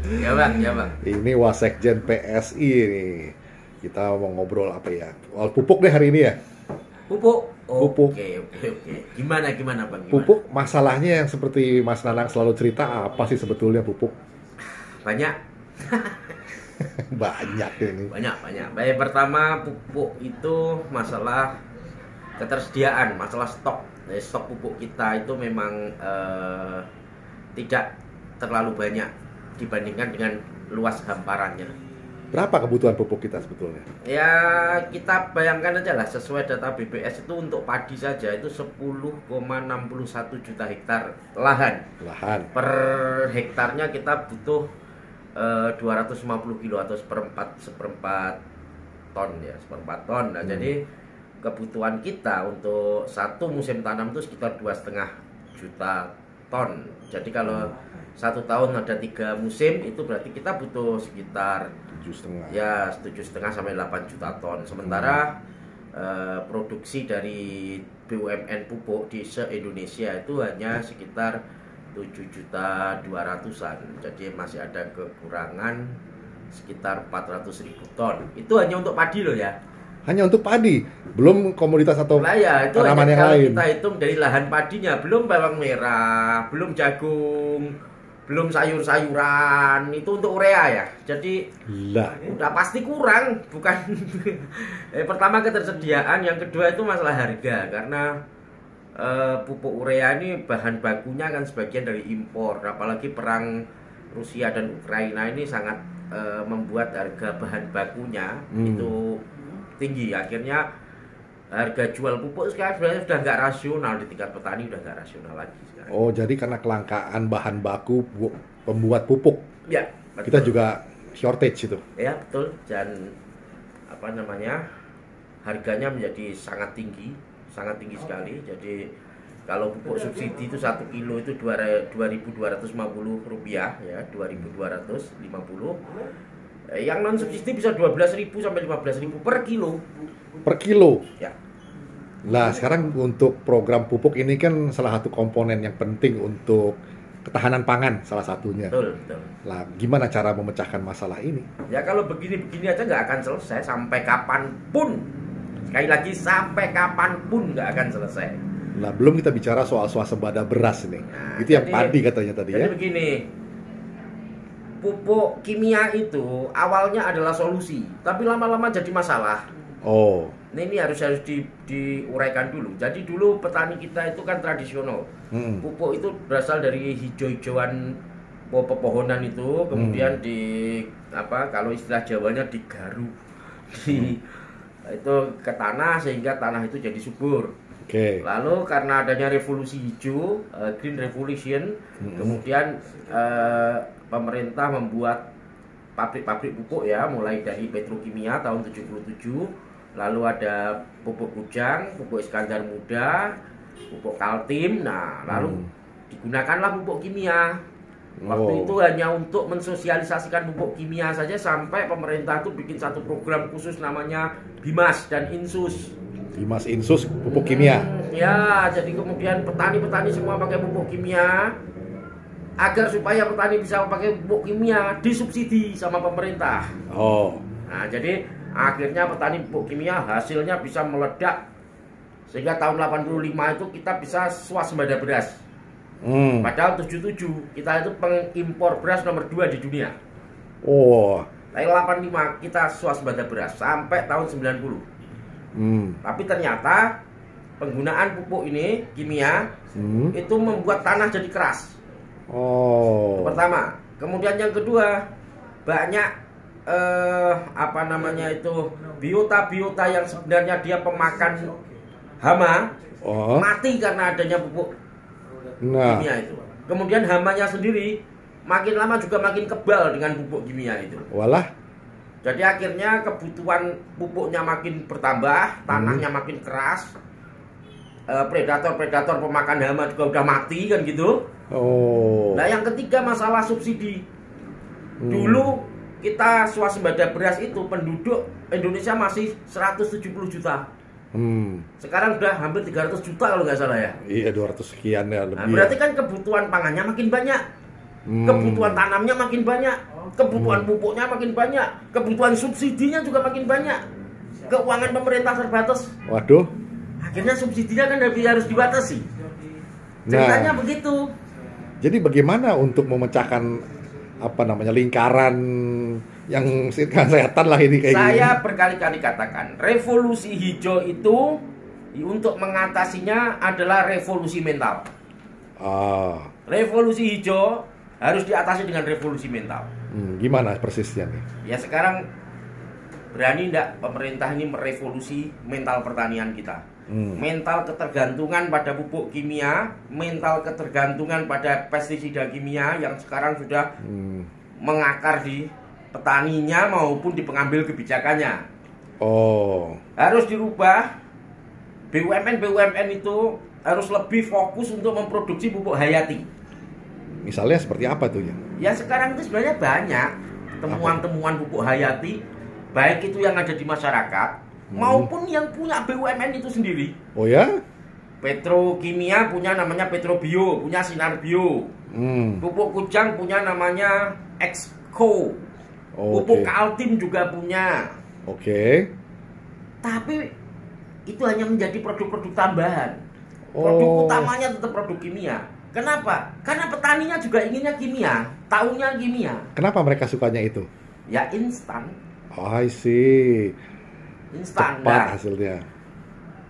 Ya bang, ya bang. Ini Wasekjen PSI nih. Kita mau ngobrol apa ya? Soal pupuk deh hari ini ya. Pupuk. Pupuk. Oke. Gimana bang? Gimana? Pupuk masalahnya yang seperti Mas Nanang selalu cerita apa sih sebetulnya pupuk? Banyak, Banyak ini. banyak. Baik, pertama pupuk itu masalah ketersediaan, masalah stok. Jadi, stok pupuk kita itu memang tidak terlalu banyak dibandingkan dengan luas hamparannya. Berapa kebutuhan pupuk kita sebetulnya? Ya, kita bayangkan aja lah, sesuai data BPS itu untuk padi saja itu 10,61 juta hektar lahan. Lahan. Per hektarnya kita butuh 250 kilo atau seperempat ton ya, seperempat ton. Nah, jadi kebutuhan kita untuk satu musim tanam itu sekitar 2,5 juta ton. Jadi kalau satu tahun ada 3 musim, itu berarti kita butuh sekitar 7,5. ya 7,5 sampai 8 juta ton. Sementara produksi dari BUMN pupuk di se-Indonesia itu hanya sekitar 7.200.000-an. Jadi masih ada kekurangan sekitar 400.000 ton. Itu hanya untuk padi loh ya. Hanya untuk padi, belum komoditas atau Nah ya, itu tanaman hanya yang kalau lain. kita hitung dari lahan padinya, belum bawang merah, belum jagung, belum sayur-sayuran, itu untuk urea ya. Jadi Lah, udah pasti kurang, bukan. Pertama ketersediaan, yang kedua itu masalah harga, karena pupuk urea ini bahan bakunya kan sebagian dari impor, apalagi perang Rusia dan Ukraina ini sangat membuat harga bahan bakunya itu tinggi. Akhirnya harga jual pupuk sekarang sebenarnya sudah nggak rasional, di tingkat petani udah nggak rasional lagi sekarang. oh jadi karena kelangkaan bahan baku pembuat pupuk, Ya, kita betul. juga shortage itu. Ya betul, dan apa namanya, harganya menjadi sangat tinggi sekali. Jadi kalau pupuk subsidi itu 1 kilo itu Rp2.250 ya, 2.250. Yang non subsidi bisa 12.000 sampai 15.000 per kilo. Per kilo. Ya, Lah, sekarang untuk program pupuk ini kan salah satu komponen yang penting untuk ketahanan pangan salah satunya. betul. Lah, gimana cara memecahkan masalah ini? Ya kalau begini aja nggak akan selesai sampai kapanpun. Sekali lagi, sampai kapanpun nggak akan selesai. Lah, belum kita bicara soal swasembada beras ini. Nah, Itu yang jadi- padi katanya tadi Jadi ya. begini, pupuk kimia itu awalnya adalah solusi, tapi lama-lama jadi masalah. Oh, Nah, ini harus diuraikan dulu. Jadi dulu petani kita itu kan tradisional. Pupuk itu berasal dari hijau-hijauan pepohonan itu, kemudian kalau istilah Jawanya digaru itu ke tanah sehingga tanah itu jadi subur. oke. Lalu karena adanya revolusi hijau, Green Revolution, kemudian pemerintah membuat pabrik-pabrik pupuk ya, mulai dari petrokimia tahun 77, lalu ada pupuk Kujang, pupuk Iskandar Muda, pupuk Kaltim. Nah, lalu digunakanlah pupuk kimia. Waktu Oh. itu hanya untuk mensosialisasikan pupuk kimia saja, sampai pemerintah tuh bikin satu program khusus namanya Bimas dan Insus. Dimas Insus pupuk kimia. Ya, jadi kemudian petani-petani semua pakai pupuk kimia, agar supaya petani bisa pakai pupuk kimia disubsidi sama pemerintah. Oh, Nah, jadi akhirnya petani pupuk kimia hasilnya bisa meledak, sehingga tahun 85 itu kita bisa swasembada beras. Padahal 77 kita itu pengimpor beras nomor 2 di dunia. oh, Tapi 85 kita swasembada beras sampai tahun 90. Tapi ternyata penggunaan pupuk ini kimia itu membuat tanah jadi keras. oh, Pertama, kemudian yang kedua, banyak biota-biota yang sebenarnya dia pemakan hama oh. mati karena adanya pupuk Nah, kimia itu. Kemudian hamanya sendiri makin lama juga makin kebal dengan pupuk kimia itu. walah, Jadi akhirnya kebutuhan pupuknya makin bertambah, tanahnya makin keras, predator-predator pemakan hama juga udah mati kan gitu. oh, Nah, yang ketiga masalah subsidi. Dulu kita swasembada beras itu penduduk Indonesia masih 170 juta. Sekarang udah hampir 300 juta kalau nggak salah ya. Iya 200 sekian ya Nah, lebih. berarti kan kebutuhan pangannya makin banyak, kebutuhan tanamnya makin banyak. kebutuhan pupuknya makin banyak, kebutuhan subsidinya juga makin banyak. Keuangan pemerintah terbatas. Waduh. Akhirnya subsidinya kan harus dibatasi. Ceritanya begitu. Jadi bagaimana untuk memecahkan lingkaran yang setan lah ini kayak gini? Saya berkali-kali katakan, revolusi hijau itu untuk mengatasinya adalah revolusi mental. Revolusi hijau harus diatasi dengan revolusi mental. Gimana persisnya nih? Ya sekarang berani enggak pemerintah ini merevolusi mental pertanian kita? Mental ketergantungan pada pupuk kimia, mental ketergantungan pada pestisida kimia yang sekarang sudah mengakar di petaninya maupun di pengambil kebijakannya. Harus dirubah. BUMN itu harus lebih fokus untuk memproduksi pupuk hayati. Misalnya seperti apa tuh ya? Ya sekarang itu sebenarnya banyak temuan-temuan pupuk hayati, baik itu yang ada di masyarakat maupun yang punya BUMN itu sendiri. Oh ya? Petrokimia punya namanya Petrobio, punya Sinar Bio. Pupuk Kujang punya namanya Exco. Pupuk Kaltim juga punya. Tapi itu hanya menjadi produk-produk tambahan. Produk utamanya tetap produk kimia. Kenapa? Karena petaninya juga inginnya kimia, taunya kimia. Kenapa mereka sukanya itu? Ya instan. I see. Instan. Cepat hasilnya.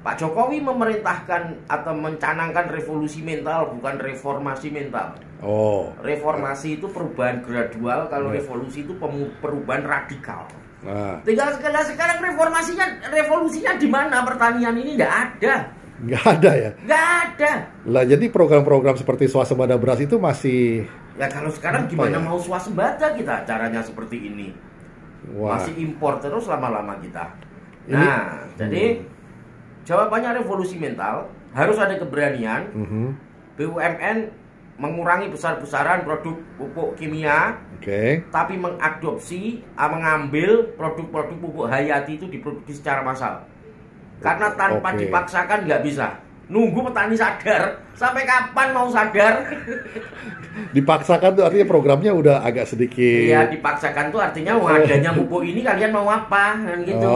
Pak Jokowi memerintahkan atau mencanangkan revolusi mental, bukan reformasi mental. Reformasi itu perubahan gradual, kalau revolusi itu perubahan radikal. Tinggal sekarang revolusinya di mana? Pertanian ini nggak ada. Nggak ada ya? Nggak ada. Lah jadi program-program seperti swasembada beras itu masih... Ya kalau sekarang gimana mau swasembada kita? Caranya seperti ini. Masih impor terus lama-lama kita. Jadi jawabannya revolusi mental, harus ada keberanian. BUMN mengurangi besar-besaran produk pupuk kimia, tapi mengambil produk-produk pupuk hayati itu diproduksi secara massal. Karena tanpa dipaksakan nggak bisa. Nunggu petani sadar, sampai kapan mau sadar? Dipaksakan tuh artinya programnya udah agak sedikit. Iya, dipaksakan tuh artinya adanya pupuk ini kalian mau apa kan gitu.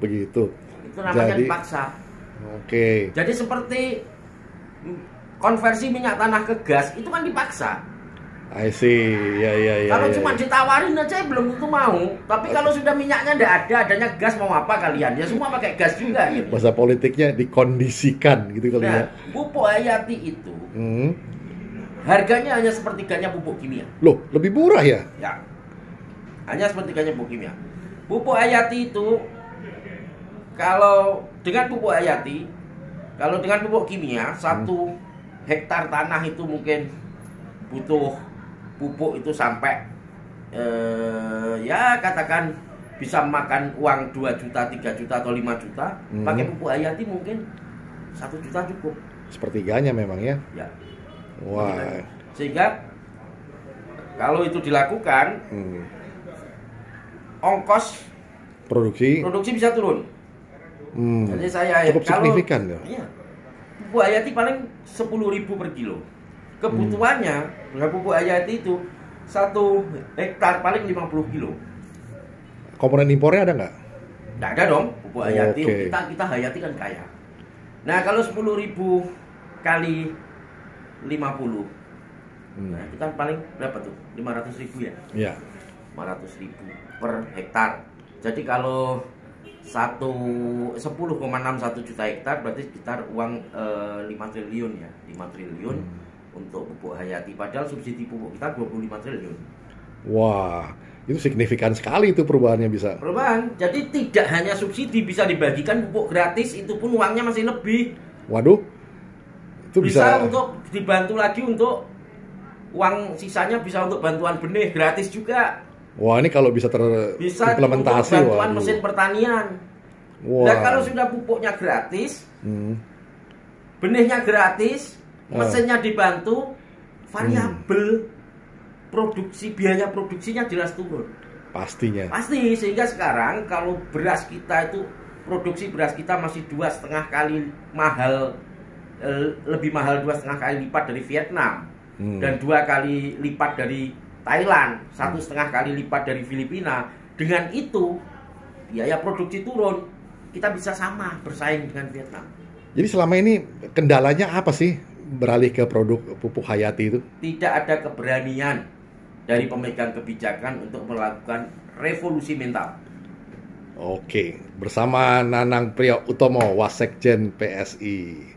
Begitu. Itu namanya dipaksa. Jadi seperti konversi minyak tanah ke gas itu kan dipaksa. I see. Kalau cuma ditawarin aja belum tentu mau. Tapi kalau sudah minyaknya nggak ada, adanya gas, mau apa kalian? Ya semua pakai gas juga. Gitu. Bahasa politiknya dikondisikan gitu kali ya. Pupuk hayati itu harganya hanya sepertiganya pupuk kimia. Loh, lebih murah ya? Ya. Hanya sepertiganya pupuk kimia. Pupuk hayati itu kalau dengan pupuk kimia 1 hektar tanah itu mungkin butuh pupuk itu sampai ya katakan bisa makan uang 2 juta, 3 juta atau 5 juta. Pakai pupuk hayati mungkin 1 juta cukup. Sepertiganya memang ya. Wah. Sehingga kalau itu dilakukan, ongkos produksi bisa turun. Jadi saya cukup signifikan ya. Iya, pupuk hayati paling 10.000 per kilo. Kebutuhannya dengan pupuk hayati itu 1 hektar paling 50 kilo. Komponen impornya ada nggak? Nggak ada dong, pupuk hayati. Kita hayati kan kaya. Nah kalau 10.000 kali 50, nah itu kan paling berapa tuh? 500.000 ya? Iya. 500.000 per hektar. Jadi kalau 10,61 juta hektar berarti sekitar uang 5 triliun ya, 5 triliun untuk pupuk hayati. Padahal subsidi pupuk kita 25 triliun. Wah, itu signifikan sekali itu perubahannya bisa. Perubahan. Jadi tidak hanya subsidi, bisa dibagikan pupuk gratis, itu pun uangnya masih lebih. Waduh. Itu bisa untuk dibantu lagi untuk uang sisanya bisa untuk bantuan benih gratis juga. Wah, ini kalau bisa terimplementasi untuk bantuan mesin pertanian. Nah, kalau sudah pupuknya gratis, benihnya gratis, mesinnya dibantu, variabel biaya produksinya jelas turun. Pastinya. Pasti, sehingga sekarang kalau beras kita itu, produksi beras kita masih 2,5 kali mahal, lebih mahal 2,5 kali lipat dari Vietnam, dan 2 kali lipat dari Thailand 1,5 kali lipat dari Filipina. Dengan itu biaya produksi turun, kita bisa sama bersaing dengan Vietnam. Jadi selama ini kendalanya apa sih beralih ke produk pupuk hayati itu? Tidak ada keberanian dari pemegang kebijakan untuk melakukan revolusi mental. Oke, bersama Nanang Priyo Utomo, Wasekjen PSI.